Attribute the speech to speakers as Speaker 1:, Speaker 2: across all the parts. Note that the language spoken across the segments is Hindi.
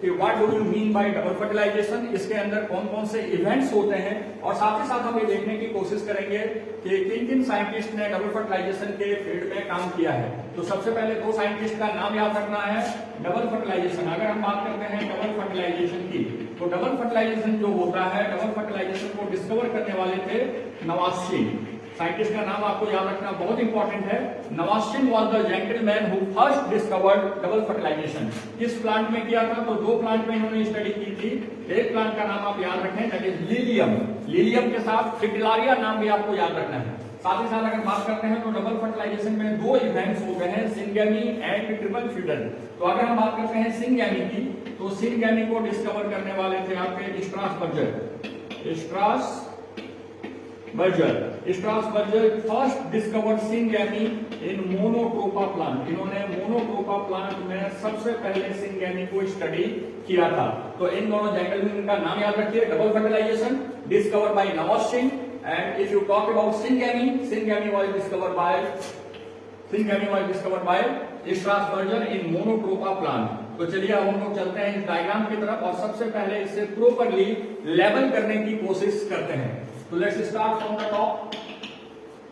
Speaker 1: कि what do you mean by double fertilisation, इसके अंदर कौन कौन से इवेंट्स होते हैं, और साथ ही साथ हम ये देखने की कोशिश करेंगे कि किन किन साइंटिस्ट ने डबल फर्टिलाइजेशन के फील्ड में काम किया है। तो सबसे पहले दो साइंटिस्ट का नाम याद रखना है। डबल फर्टिलाइजेशन, अगर हम बात करते हैं डबल फर्टिलाइजेशन की, तो डबल फर्टिलाइजेशन जो होता है, डबल फर्टिलाइजेशन को डिस्कवर करने वाले थे नवास्चिन। साइंटिस्ट का नाम आपको याद रखना बहुत इंपॉर्टेंट है। Nawaschin was the gentleman who first discovered double fertilization. किस प्लांट में किया था? तो दो प्लांट में इन्होंने स्टडी की थी। एक प्लांट का नाम आप याद रखें, दैट इज लिलियम। लिलियम के साथ फ्रिटिलारिया नाम भी आपको याद रखना है। साथ ही साथ अगर बात करते हैं तो डबल फर्टिलाइजेशन में दो इवेंट्स हो गए हैं, सिंगेमी एंड ट्रिपल फ्यूजन। तो अगर हम बात करते हैं सिंगेमी की, तो सिंगेमी को डिस्कवर करने वाले थे आपके स्ट्रासबर्गर फर्स्ट डिस्कवर्ड सिंगेमी इन मोनोट्रोपा प्लांट। इन्होंने मोनोट्रोपा प्लांट में सबसे पहले सिंगेमी को स्टडी किया था। तो इन दोनों जेंटलमैन का नाम याद रखिए। Double fertilization discovered by Nawaschin, and if you talk about Syngamy was discovered by Strasburger in monotropa plant। तो चलिए अब हम लोग चलते हैं इस डायग्राम की तरफ और सबसे पहले इसे प्रॉपरली लेबल करने की कोशिश करते हैं। तो let's start from the top.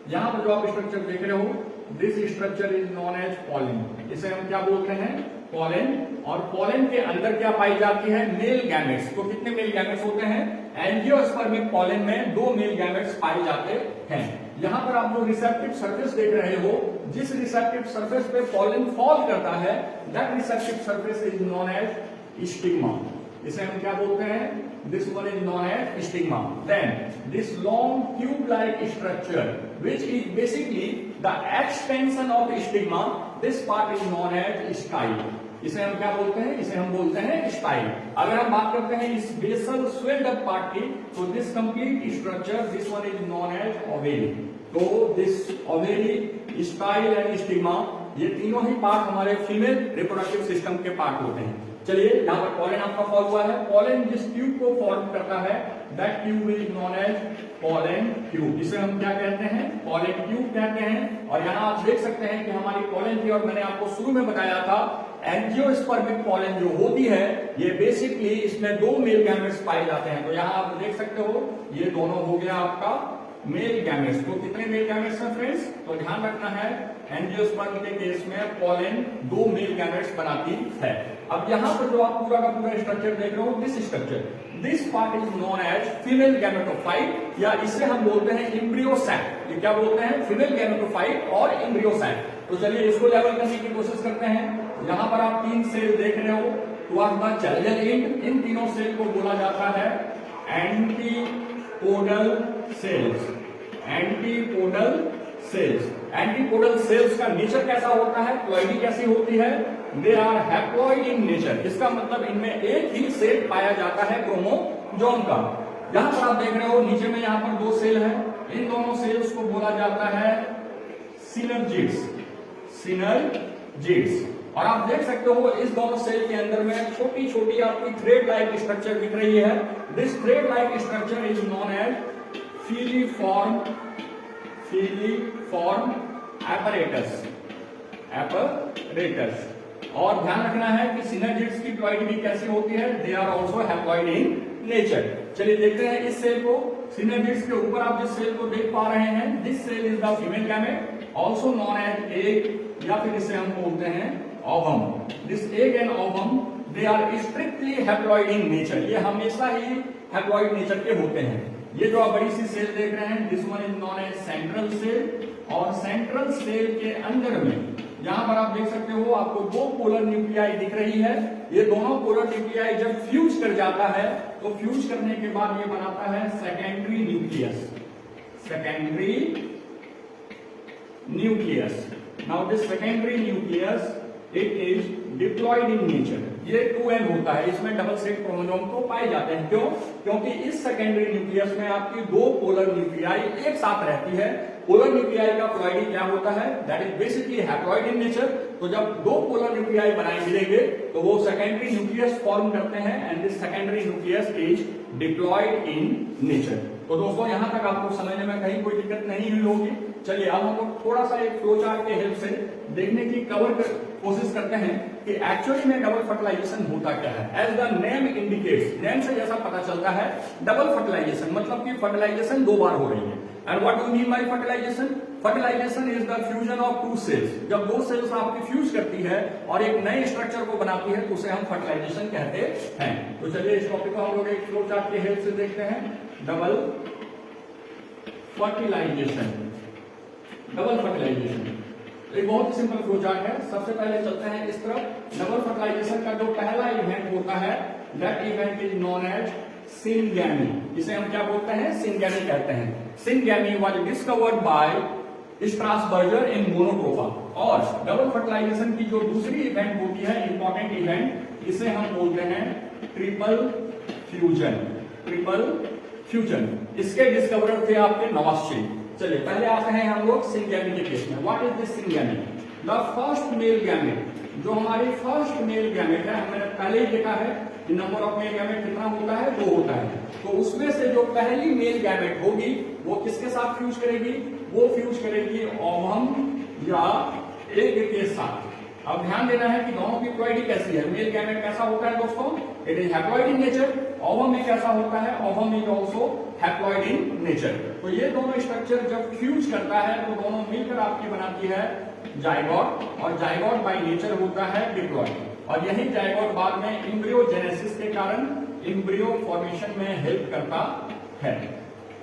Speaker 1: यहां पर जो आप स्ट्रक्चर देख रहे हो, this structure is known as pollen. इसे हम क्या बोलते हैं? पॉलन। और पॉलन के अंदर क्या पाई जाती है? Male gametes. तो कितने मेल गैमेट्स होते हैं? एंजियोस्पर्मिक पॉलन में 2 मेल गैमेट्स पाए जाते हैं। यहां पर आप जो रिसेप्टिव सरफेस देख रहे हो, जिस रिसेप्टिव सरफेस पे पॉलन फॉल करता है, that receptive surface is known as stigma. इसे हम क्या बोलते हैं? This one is known as stigma. Then this long tube like structure which is basically the extension of stigma, this part is known as style। इसे हम क्या बोलते हैं? इसे हम बोलते हैं स्टाइल। अगर हम बात करते हैं इस बेसल स्वेल्ड अप पार्ट की, तो this complete structure, this one is known as ovary. तो this ovary, style and stigma, ये तीनों ही पार्ट हमारे फीमेल रिप्रोडक्टिव सिस्टम के पार्ट होते हैं। चलिए यहाँ पर पॉलन आपका फॉल हुआ है। पॉलन जिस ट्यूब को फॉर्म करता है, that tube is known as pollen tube. इसे हम क्या कहते हैं? पॉलन ट्यूब कहते हैं। और यहाँ आप देख सकते हैं कि हमारी पॉलन थी, और मैंने आपको शुरू में बताया था एंजियोस्पर्मिक पॉलन जो होती है, ये बेसिकली इसमें 2 मेल गैमेट्स पाए जाते हैं। तो यहाँ आप देख सकते हो, ये दोनों हो गया आपका मेल गैमेट्स। तो कितने मेल गैमेट्स हैं फ्रेंड्स? तो ध्यान रखना है, एंजियोस्पर्म के केस में पॉलन 2 मेल गैमेट्स बनाती है। अब यहाँ पर जो आप पूरा का पूरा स्ट्रक्चर देख रहे हो, this part is known as female gametophyte, या इसे हम बोलते हैं एम्ब्रियोसैक। ये क्या बोलते हैं? फीमेल गैमेटोफाइट और एम्ब्रियोसैक। तो चलिए इसको लेवल करने की कोशिश करते हैं। यहाँ पर आप 3 सेल देख रहे हो, टुवर्ड्स द चैलेंजर एंड। इन तीनों सेल को बोला जाता है एंटीपोडल सेल्स। एंटीपोडल सेल्स का नेचर कैसा होता है? प्लॉइडी कैसी होती है? They are haploid in nature. इसका मतलब इनमें एक ही सेल पाया जाता है क्रोमोसोम का। यहां पर आप देख रहे हो, नीचे में यहां पर 2 सेल है। इन दोनों सेल्स को बोला जाता है सिनर्जिड्स। और आप देख सकते हो इस दोनों सेल के अंदर में छोटी छोटी आपकी थ्रेड लाइक स्ट्रक्चर दिख रही है। This thread like structure is known as filiform apparatus। और ध्यान रखना है कि सिनर्जिड्स की प्लॉइडी भी कैसी होती है? They are also haploid in nature. चलिए देखते हैं इस सेल को। सिनर्जिड्स के ऊपर आप जिस सेल को देख पा रहे हैं, this cell is the female gamete, also known as egg, या फिर इसे हम बोलते हैं ovum. This egg and ovum, they are strictly haploid in nature. ये हमेशा ही हैप्लॉइड नेचर के होते हैं। ये जो आप बड़ी सी सेल देख रहे हैं, this one is known as central cell. और सेंट्रल सेल के अंदर में यहां पर आप देख सकते हो, आपको 2 पोलर न्यूक्लियाई दिख रही है। ये दोनों पोलर न्यूक्लियाई जब फ्यूज कर जाता है, तो फ्यूज करने के बाद ये बनाता है secondary nucleus. Now this secondary nucleus, it is diploid in nature. ये 2n होता है, इसमें डबल सेट क्रोमोसोम तो पाए जाते हैं। क्यों? क्योंकि इस सेकेंडरी न्यूक्लियस में आपकी 2 पोलर न्यूक्लियाई एक साथ रहती है। पोलर न्यूक्लियाई का प्लॉइडी क्या होता है? That is basically haploid in nature. तो जब 2 पोलर न्यूक्लियाई बनाए मिलेंगे, तो वो सेकेंडरी न्यूक्लियस फॉर्म करते हैं, and this secondary nucleus is diploid in nature. तो दोस्तों यहाँ तक आपको समझने में कहीं कोई दिक्कत नहीं हुई होगी। चलिए अब हम लोग थोड़ा सा एक फ्लो चार्ट के हेल्प से देखने की कोशिश करते हैं कि एक्चुअली में डबल फर्टिलाइजेशन होता क्या है। As the name indicates, name से जैसा पता चलता है डबल फर्टिलाइजेशन मतलब कि फर्टिलाइजेशन दो बार हो रही है। And what do mean by fertilisation? Fertilisation is the fusion of two cells. जब दो सेल्स आपकी फ्यूज करती है और एक नए स्ट्रक्चर को बनाती है तो उसे हम फर्टिलाइजेशन कहते हैं। तो चलिए इस टॉपिक को हम लोग एक फ्लो चार्ट के हेल्प से देखते हैं। डबल फर्टिलाइजेशन, डबल फर्टिलाइजेशन एक बहुत ही सिंपल फ्लो चार्ट है। सबसे पहले चलते हैं इस तरफ। डबल फर्टिलाइजेशन का जो पहला इवेंट होता है that event is known as syngamy. इसे हम क्या बोलते हैं? सिनगैमी कहते हैं। Syngamy was discovered by Strasburger in Monotropa. और डबल फर्टिलाइजेशन की जो दूसरी इवेंट होती है इंपॉर्टेंट इवेंट, इसे हम बोलते हैं ट्रिपल फ्यूजन। ट्रिपल फ्यूजन इसके डिस्कवरर थे आपके नवास्ची। चलिए पहले आते हैं हम लोग सिनगैमी के केस में। What is this syngamy? The first male gamete, जो हमारी फर्स्ट मेल गैमेट है, हमने पहले ही देखा है कि नंबर ऑफ मेल गैमेट कितना होता है? 2 होता है। तो उसमें से जो पहली मेल गैमेट होगी वो किसके साथ फ्यूज करेगी? वो फ्यूज करेगी ओवम या एग के साथ। अब ध्यान देना है कि दोनों की प्लॉइडी कैसी है। मेल गैमेट कैसा होता है दोस्तों? It is haploid in nature. Ovum में कैसा होता है? Ovum is also haploid in nature. तो ये दोनों स्ट्रक्चर जब फ्यूज करता है तो दोनों मिलकर आपकी बनाती है जाइगोट, और जाइगोट बाय नेचर होता है डिप्लॉइड। और यही जाइगोट बाद में एम्ब्रियोजेनेसिस के कारण एम्ब्रियो फॉर्मेशन में हेल्प करता है।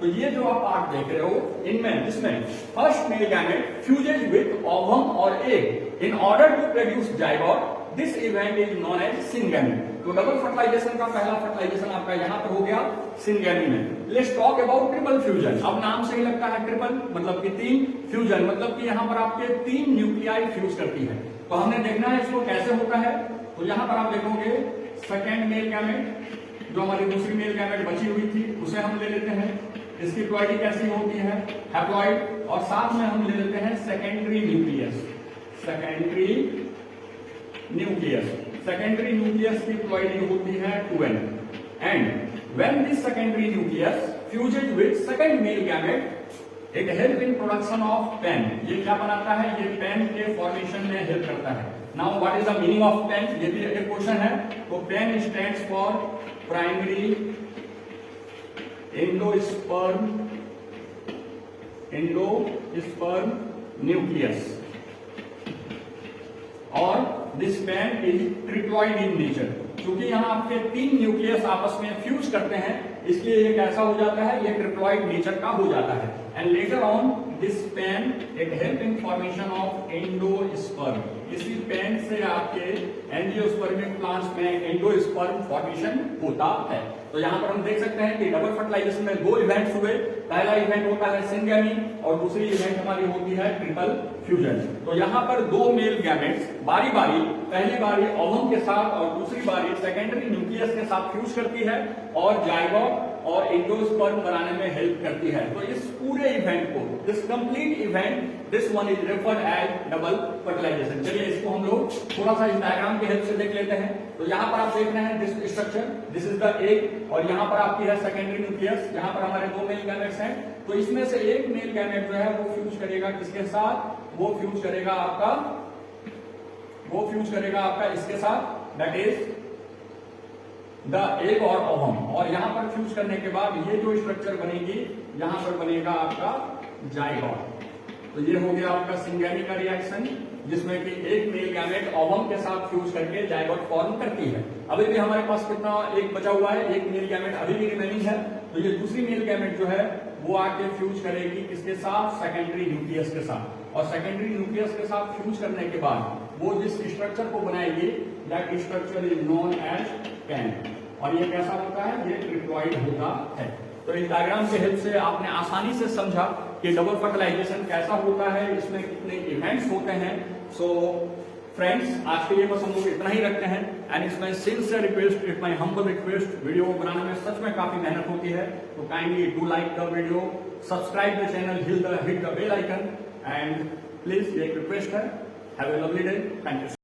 Speaker 1: तो ये जो आप पार्ट देख रहे हो इनमें, जिसमें first male gamete fuses with ovum और egg in order to produce zygote, this event is known as syngamy. तो डबल फर्टिलाइजेशन का पहला फर्टिलाइजेशन आपका यहां पर हो गया सिनगैमी में। Let's talk about triple fusion. अब नाम से ही लगता है ट्रिपल मतलब कि 3, फ्यूजन मतलब कि यहां पर आपके 3 न्यूक्लियाई फ्यूज करती है। तो हमने देखना है इसको कैसे होता है। तो यहां पर आप देखोगे सेकेंड मेल गैमेट, जो हमारी दूसरी मेल गैमेट बची हुई थी उसे हम ले लेते हैं। इसकी प्लॉइडी कैसी होती है? हैप्लॉइड। और साथ में हम ले लेते हैं secondary nucleus. Secondary nucleus, secondary nucleus की प्लॉइडी होती है 2n। And when this secondary nucleus fuses with second male gamete it help in production of PEN. ये क्या बनाता है? ये पेन के फॉर्मेशन में हेल्प करता है। Now what is the meaning of PEN? ये भी एक क्वेश्चन है। तो PEN stands for primary endosperm nucleus, और this PEN is triploid in nature. क्योंकि यहाँ आपके 3 न्यूक्लियस आपस में फ्यूज करते हैं इसलिए ये कैसा हो जाता है? ये ट्रिप्लॉइड नेचर का हो जाता है। And later on this PEN it help in formation of endosperm. इसी पेन से आपके एंजियोस्पर्मिक प्लांट्स में एंडोस्पर्म फॉर्मेशन होता है। तो यहाँ पर हम देख सकते हैं कि डबल फर्टिलाइजेशन में 2 इवेंट्स हुए। पहला इवेंट होता है सिनगैमी और दूसरी इवेंट हमारी होती है ट्रिपल फ्यूजन। तो यहाँ पर 2 मेल गैमेट्स बारी बारी, पहली बारी ओवम के साथ और दूसरी बारी सेकेंडरी न्यूक्लियस के साथ फ्यूज करती है और जाइगोट और एंडोस्पर्म बनाने में हेल्प करती है। तो इस पूरे इवेंट को, this complete event, this one is referred as double fertilisation. चलिए इसको हम लोग थोड़ा सा इस डायग्राम की हेल्प से देख लेते हैं। तो यहाँ पर आप देख रहे हैं this structure, this is the egg, और यहाँ पर आपकी है सेकेंडरी न्यूक्लियस। यहाँ पर हमारे 2 मेल गैमेट्स हैं। तो इसमें से एक मेल गैमेट जो है वो फ्यूज करेगा किसके साथ? वो फ्यूज करेगा आपका इसके साथ, दैट इज द एग और ओवम। और यहां पर फ्यूज करने के बाद ये जो स्ट्रक्चर बनेगी, यहां पर बनेगा आपका जाइगोट। तो ये हो गया आपका सिनगैमी का रिएक्शन, जिसमें कि एक मेल गैमेट ओवम के साथ फ्यूज करके जाइगोट फॉर्म करती है। अभी भी हमारे पास कितना एक बचा हुआ है? एक मेल गैमेट अभी भी रिमेनिंग है। तो ये दूसरी मेल गैमेट जो है वो आके फ्यूज करेगी किसके साथ? सेकेंडरी न्यूक्लियस के साथ। और सेकेंडरी न्यूक्लियस के साथ फ्यूज करने के बाद वो जिस स्ट्रक्चर को बनाएगी that structure is known as PEN. और ये कैसा होता है? ये ट्रिप्लॉइड होता है। तो इस डायग्राम के हेल्प से आपने आसानी से समझा कि डबल फर्टिलाइजेशन कैसा होता है, इसमें कितने इवेंट्स होते हैं। सो फ्रेंड्स, आज के लिए बस हम लोग इतना ही रखते हैं। And it's my sincere request, it's my humble request, video बनाने में सच में काफी मेहनत होती है। तो kindly do like the video, subscribe the channel, hit the bell icon, and please ये एक रिक्वेस्ट है। Have a lovely day. Thank you.